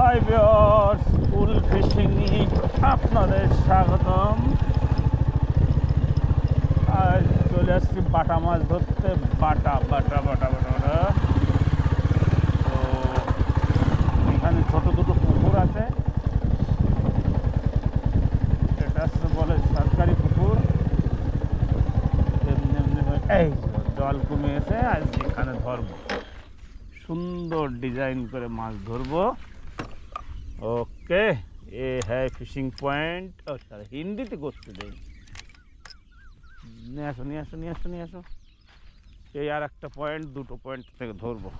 Hi viewers, ফুল fishing আপনাদের স্বাগতম। আজ চলে আসছি বাটা মাছ ধরতে। বাটা বাটা বাটা বাটা বাটা। তো এখানে ছোট দুটো পুকুর আছে, এটা বলে সরকারি পুকুর। এমনি এমনি এই জল কমে এসে আজ এখানে ধরবো, সুন্দর ডিজাইন করে মাছ ধরবো। ओके, ये है फिशिंग पॉइंट। और सर हिंदी तो করতে দেই। নিয়ে আসো। এই আর একটা পয়েন্ট, দুটো পয়েন্ট থেকে ধরবো।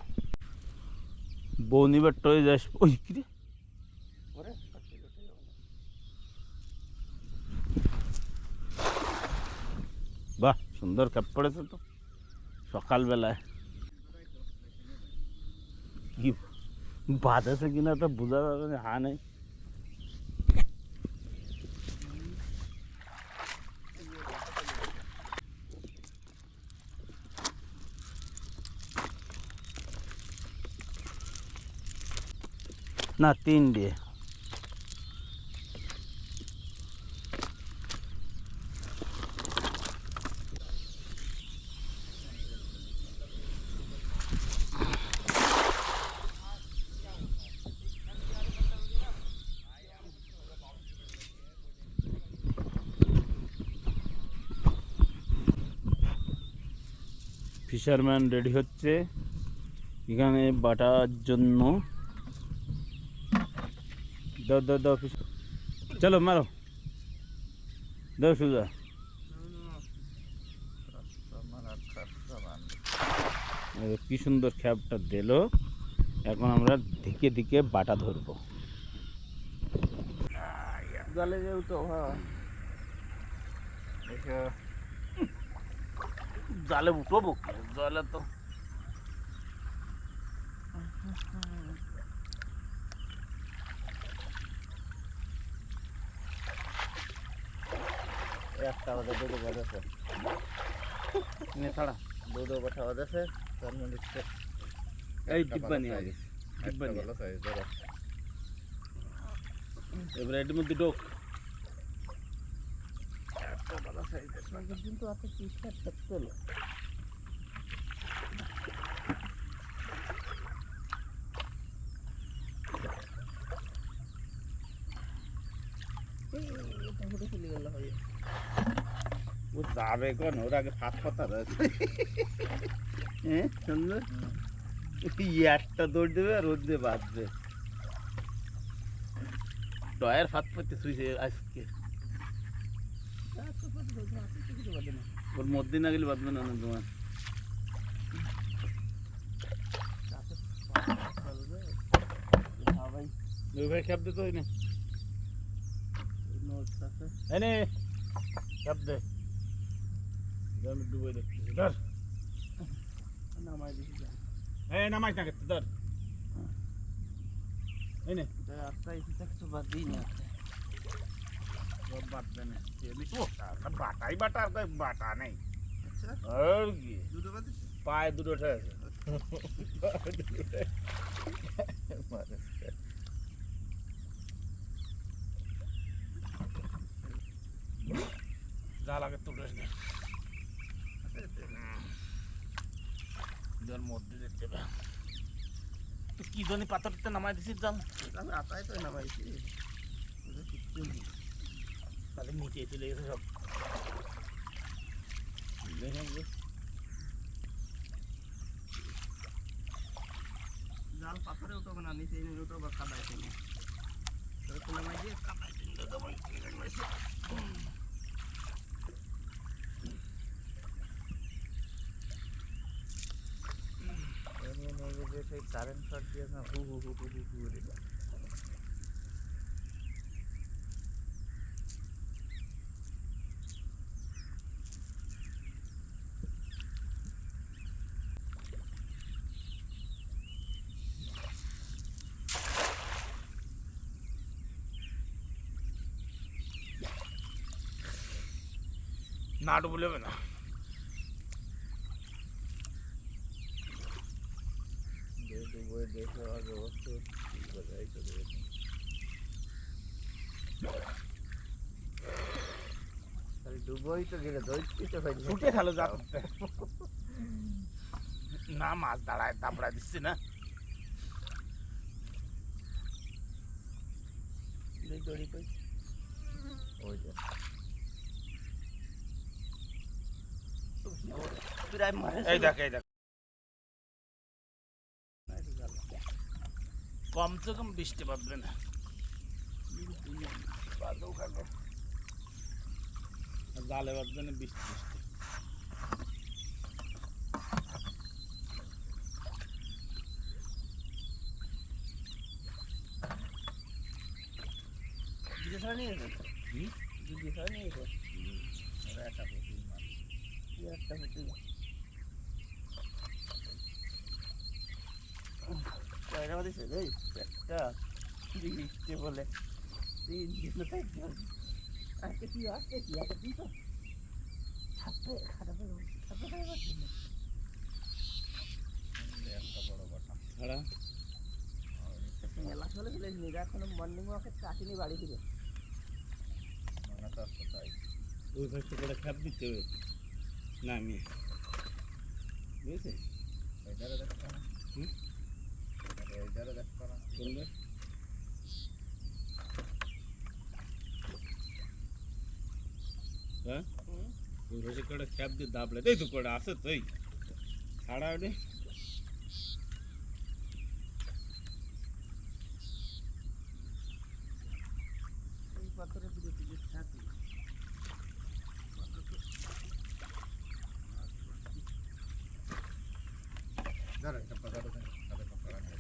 বৌনিবার টয়ে যাস। ওই কি রে, বাহ সুন্দর ক্যাপ পড়েছে তো সকালবেলায়। কি বাদ আছে কিনা তো বোঝা যাবে না। হা নেই, না 3 দিয়ে। ফিশারম্যান রেডি হচ্ছে এখানে বাটার জন্য। দাও দাও দাও, চলো মারো, দাও সুজা। কি সুন্দর খ্যাপটা দিল। এখন আমরা দিকে দিকে বাটা ধরবো। জালে যেহেতু জালে উঠবো, জলে তো একটা বাজে দুটো বাজেছে ছাড়া দুটো কথা বাজেছে। তার মধ্যে এই ডিব্বা নিয়ে আগে ডিব্বা নিয়ে এবার এটির মধ্যে ঢোক। এত বড় সাইজের কিন্তু এত পিসটা থাকতে হলো। ও যাবে কোন, ওর আগে ফাঁস কথা রয়েছে। হ্যাঁ সুন্দর, একটা দৌড় দেবে আর ওর দিয়ে বাঁধবে। টয়ের ফাঁদ পড়তে শুয়েছে আজকে। ওর মধ্যে না গেলে বাঁধবে না তোমার। ভাই খেপ দে তো এনে খেপ দে, ডুবে দেখতেছি। ধর নামাই দিচ্ছি, নামাই না খেতে ধর। এনে কিছু বাদ দিই না, বাঁধবে না। বাটাই বাটা, আর বাটা নেই। আর কি পায়ে দুটো ঠেকেছে। জাল আগে তুলিস না, মধ্যে যেতে কি জানি পাথরটা নামাই দিছিস। জাল আতাই তো নামাইছি, তাদের নিচে চলে গেছে সব। জাল পাথরে উঠবে না, নিচে উঠবে বা কাদায় ফেলে নামাই দিয়ে কাদায় সেই কারেন্ট শট দিয়ে না হু হু হু হু হু করে না ডুবলে হবে না। দেখে আগে অবস্থা ডুবোই তো গেলে ধরতে তো পারি ছুটে খেলো যা করতে। না মাছ দাঁড়ায় দাপড়া দিচ্ছি না। দড়ি কই ওই যে প্রায় মারে এই দেখ এই দেখ, কমসে কম 20টা বাঁধবে না। বাদও খাবে জালে বাঁধবে না 20টা। দুটো ছাড়া নিয়ে গেছে দুটো ছাড়া নিয়ে গেছে একটা পুকুর মাছ একটা পুকুর কয়টা দিছে রে একটা দিতে বলে তিন দিন তাই আজকে কি আসছে কি আজকে দিন তো হাতে খারাপ হাতে খারাপ আছে একটা বড় কথা ছাড়া মেলা চলে গেলে নিরা এখন মর্নিং ওয়াকে চাকরি বাড়ি দিবে মনে তো আসছে তাই ওই পাশে করে খাপ দিতে হবে না আমি বুঝেছে এটারে দেখতে না এটারে দেখতে না বলবে হ্যাঁ ওই পাশে করে খাপ দিয়ে দাবলে এই তো করে আছে তুই ছাড়া ওটা এই পাথরের দিকে দিকে ছাতি ধর একটা পাথর আছে তাহলে পাথর আনবে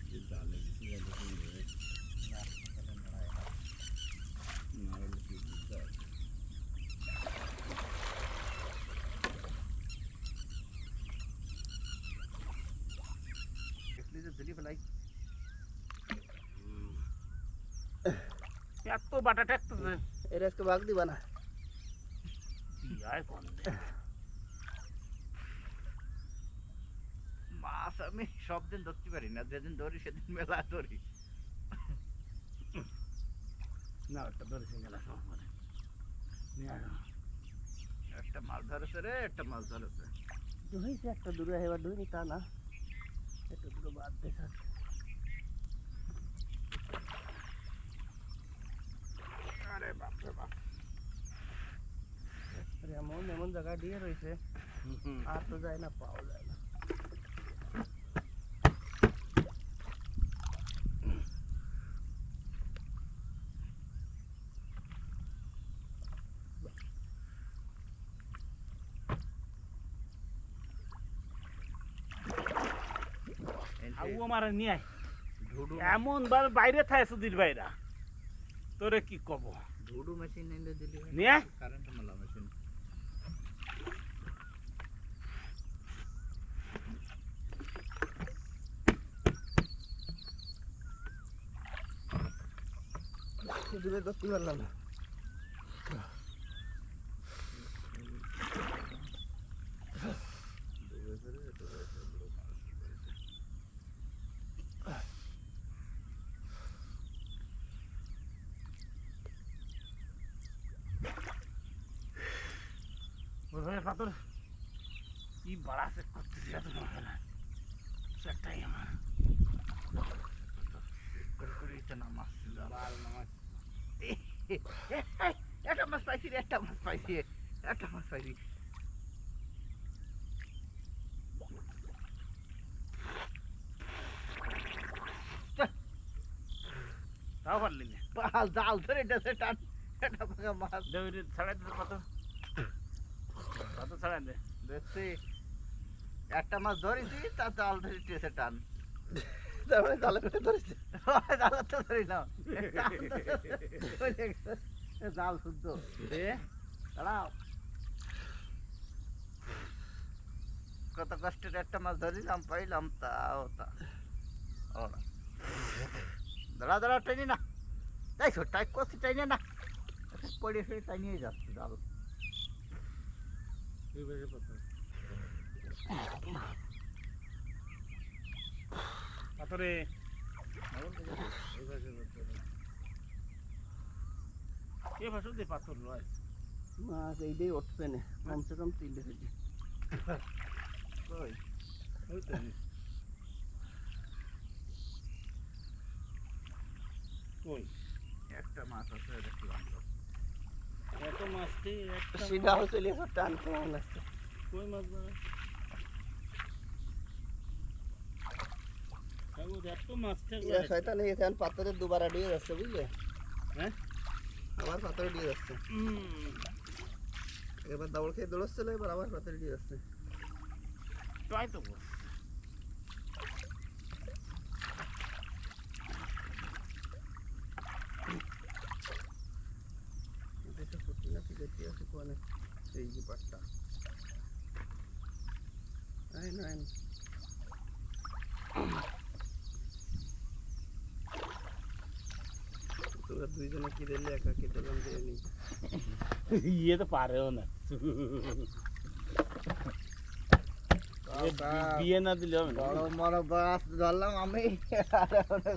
যে জালে কিছু জালে না তাহলে নড়ায় না না হলে কি বুঝতে হবে দেখলি যে ধরি ফেলাই এত বাটা ঠেকতেছে এর আজকে ভাগ দিবা না কি আর কোন মাছ আমি সব দিন ধরতে পারি না যেদিন ধরি সেদিন মেলা ধরি না ওটা ধরেছে গেলা সব মানে নিয়ে আসো একটা মাছ ধরেছে রে একটা মাছ ধরেছে ধরেছে একটা দূরে এবার ধরিনি তা না একটা দুটো বাদ দেখা আরে বাপ রে বাপ এমন এমন জায়গায় দিয়ে রয়েছে আর তো যায় না পাওয়া যায় না আউ আমার নিয়ে আয় ঢুডু এমন ভাবে বাইরে থাকে সুধীর ভাইরা তোরে কি কব ঢুডু মেশিন এনে দিলি নিয়ে আয়। কারেন্ট মালা মেশিন দূরে ধরতে পারলাম না পাথর কি বাড়া চেক করতেছি এত সময় না সেটাই আমার একটা মাছ পাইছি রে একটা মাছ পাইছি একটা মাছ পাইছি তাও পারলি না জাল ধরে ডেসে টান একটা ফাঁকা মাছ দেবীর ছাড়াই দে পাথর পাথর ছাড়াই দে দেখছি একটা মাছ ধরেছি তার জাল ধরে টেসে টান তারপরে জালে পেটে ধরেছে জালে তো ধরি না জাল শুদ্ধ দাঁড়াও কত কষ্টের একটা মাছ ধরিলাম পাইলাম তাও তা দাঁড়া দাঁড়া টাইনি না দেখো টাইপ করছি টাইনে না পড়ে ফেলে টাইনিয়ে যাচ্ছে জাল তুই বেশি পাথর পাথরে এ ভাষা দিয়ে পাথর নয় মাছ এইটাই উঠবে না কমসে কম 3 কেজি কই ওই তো কই একটা মাছ আছে দেখি আমরা এত মাছ দিয়ে একটা সেটা হচ্ছে লেখা টান কেমন লাগছে কই মাছ ধরে এত মাছ ইয়া শয়তান এই এখান পাথরে দুবার আড়িয়ে যাচ্ছে বুঝলে হ্যাঁ আবার পাথরে দিয়ে যাচ্ছে এবার দাবড় খেয়ে দৌড়াচ্ছিল এবার আবার পাথরে দিয়ে যাচ্ছে ট্রাই তো কর এটা ফুটি না ঠিক আছে কোনে এই যে পাটটা আই না তোরা দুইজনে কি দিলে একা কি দিলাম দিয়ে নি ये तो পারেও না বিয়ে না দিলে হবে না বড় বড় মাছ ধরলাম আমি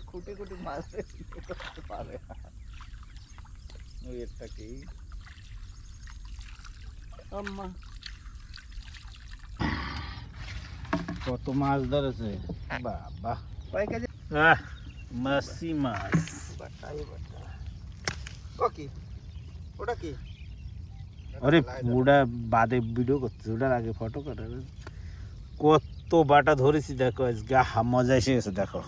খুঁটি খুঁটি মাছ করতে পারে ওই একটা কি আম্মা কত মাছ ধরেছে বাবা কয় কেজি মাসি মাছ বাটাই বাটা ওকে ওটা কি আরে পুরা বাদে ভিডিও করতে ওটার আগে ফটো কাটা কত বাটা ধরেছি দেখো আজকে মজা এসে গেছে দেখো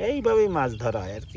এইভাবেই মাছ ধরা হয় আর কি